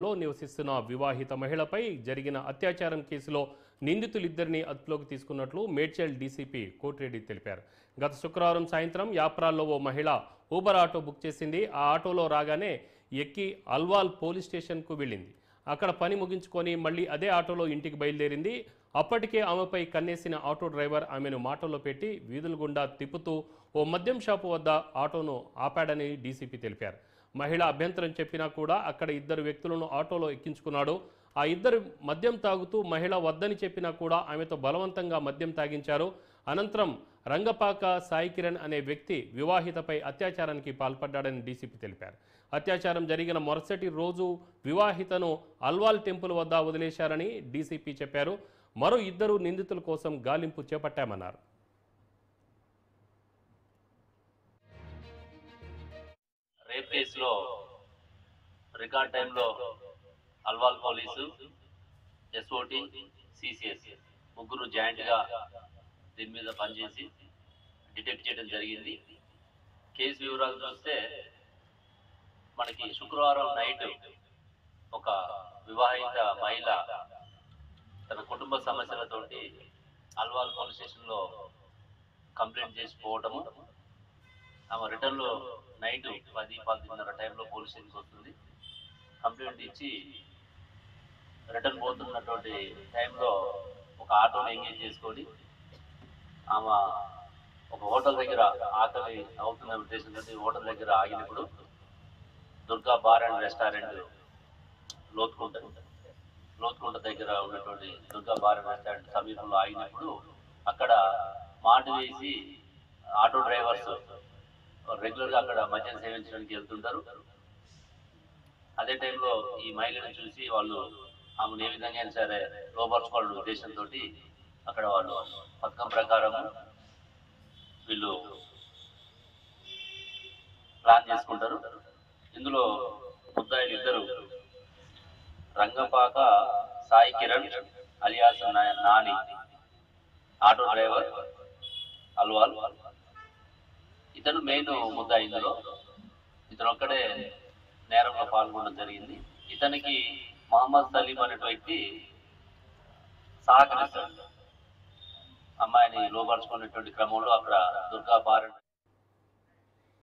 లో నివసిస్తున్న వివాహిత మహిళపై జరిగిన అత్యాచారం కేసులో నిందితులిద్దరిని అదుపులోకి తీసుకున్నట్లు మేడ్చల్ డీసీపీ కోటిరెడ్డి తెలిపారు. గత శుక్రవారం సాయంత్రం యాప్రాల్లో ఓ మహిళ ఊబర్ ఆటో బుక్ చేసింది. ఆ ఆటోలో రాగానే ఎక్కి అల్వాల్ పోలీస్ స్టేషన్కు వెళ్ళింది. అక్కడ పని ముగించుకొని మళ్ళీ అదే ఆటోలో ఇంటికి బయలుదేరింది. అప్పటికే ఆమెపై కన్నేసిన ఆటో డ్రైవర్ ఆమెను మాటల్లో పెట్టి వీధుల గుండా తిప్పుతూ ఓ మద్యం షాపు వద్ద ఆటోను ఆపాడని డీసీపీ తెలిపారు. మహిళ అభ్యంతరం చెప్పినా కూడా అక్కడ ఇద్దరు వ్యక్తులను ఆటోలో ఎక్కించుకున్నాడు. ఆ ఇద్దరు మద్యం తాగుతూ మహిళ వద్దని చెప్పినా కూడా ఆమెతో బలవంతంగా మద్యం తాగించారు. అనంతరం రంగపాక సాయి కిరణ్ అనే వ్యక్తి వివాహితపై అత్యాచారానికి పాల్పడ్డాడని డీసీపీ తెలిపారు. అత్యాచారం జరిగిన మరుసటి రోజు వివాహితను అల్వాల్ టెంపుల్ వద్ద వదిలేశారని డీసీపీ చెప్పారు. మరో ఇద్దరు నిందితుల కోసం గాలింపు చేపట్టామన్నారు. రేప్ కేసులో రికార్డ్ టైంలో అల్వాల్ పోలీసు, ఎస్ఓటి, సిసిఎస్ ముగ్గురు జాయింట్గా దీని మీద పనిచేసి డిటెక్ట్ చేయడం జరిగింది. కేసు వివరాలు చూస్తే మనకి శుక్రవారం నైట్ ఒక వివాహిత మహిళ తన కుటుంబ సమస్యలతోటి అల్వాల్ పోలీస్ స్టేషన్లో కంప్లైంట్ చేసి పోవటము, ఆమె రిటర్న్లో నైట్ 10-10:30 టైంలో పోలీస్ స్టేషన్కి వస్తుంది. కంప్లైంట్ ఇచ్చి రిటర్న్ పోతున్నటువంటి టైంలో ఒక ఆటోని ఎంగేజ్ చేసుకొని ఆమె ఒక హోటల్ దగ్గర ఆకలి అవుతున్న ఉద్దేశంతో హోటల్ దగ్గర ఆగినప్పుడు Durga bar and restaurant Lothukunta దగ్గర ఉన్నటువంటి దుర్గా బార్ అండ్ రెస్టారెంట్ సమీపంలో ఆగినప్పుడు అక్కడ మాట వేసి ఆటో డ్రైవర్స్ రెగ్యులర్గా అక్కడ మద్యం సేవించడానికి వెళ్తుంటారు. అదే టైంలో ఈ మహిళను చూసి వాళ్ళు ఆమెను ఏ విధంగా అయినా సరే లోపరుచుకోవాలనే ఉద్దేశంతో అక్కడ వాళ్ళు పథకం ప్రకారం వీళ్ళు ప్లాన్ చేసుకుంటారు. ఇందులో ముద్దాయిలు ఇద్దరు Rangapaka Sai Kiran alias Nani, auto driver Alwal. ఇతను మెయిన్ ముద్దాయి. ఇందులో ఇతను ఒక్కడే నేరంలో పాల్గొనడం జరిగింది. ఇతనికి మహమ్మద్ సలీం అనే వ్యక్తి సహకరిస్తాడు. అమ్మాయిని లోపరుచుకునేటువంటి క్రమంలో అక్కడ దుర్గా బార్